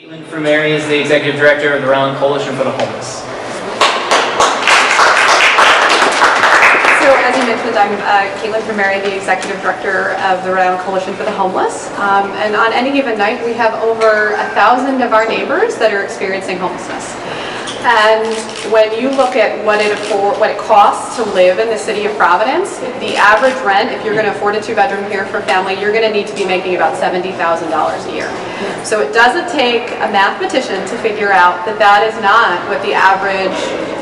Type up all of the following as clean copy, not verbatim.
For Mary is the Executive Director of the Rhode Island Coalition for the Homeless. So as you mentioned, I'm Caitlin for Mary, the Executive Director of the Rhode Island Coalition for the Homeless. And on any given night, we have over 1,000 of our neighbors that are experiencing homelessness. And when you look at what it costs to live in the city of Providence, the average rent, if you're going to afford a 2-bedroom here for a family, you're going to need to be making about $70,000 a year. So it doesn't take a mathematician to figure out that that is not what the average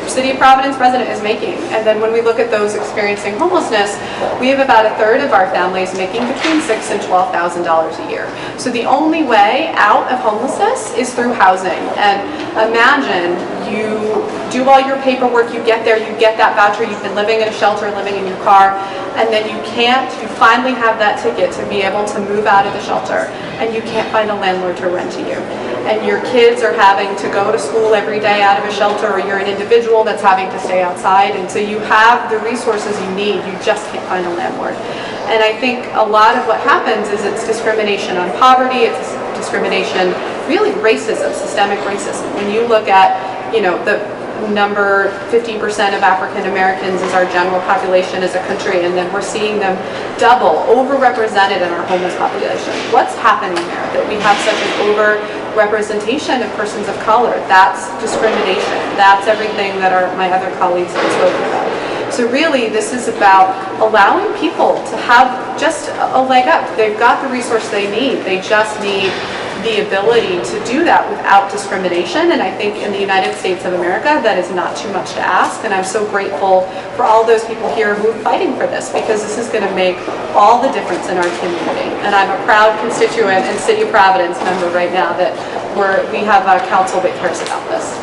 City of Providence resident is making. And then when we look at those experiencing homelessness, we have about 1/3 of our families making between $6,000 and $12,000 a year. So the only way out of homelessness is through housing. And imagine you do all your paperwork, you get there, you get that voucher, you've been living in a shelter, living in your car, and then you finally have that ticket to be able to move out of the shelter, and you can't find a landlord to rent to you. And your kids are having to go to school every day out of a shelter, or you're an individual that's having to stay outside, and so you have the resources you need, you just can't find a landlord. And I think a lot of what happens is it's discrimination on poverty, it's discrimination, really racism, systemic racism. When you look at, the number 50% of African Americans is our general population as a country, and then we're seeing them double, overrepresented in our homeless population. What's happening there that we have such an overrepresentation of persons of color? That's discrimination. That's everything that my other colleagues have spoken about. So really, this is about allowing people to have just a leg up. They've got the resource they need. They just need the ability to do that without discrimination, and I think in the United States of America that is not too much to ask, and I'm so grateful for all those people here who are fighting for this, because this is going to make all the difference in our community. And I'm a proud constituent and City of Providence member right now that we have a council that cares about this.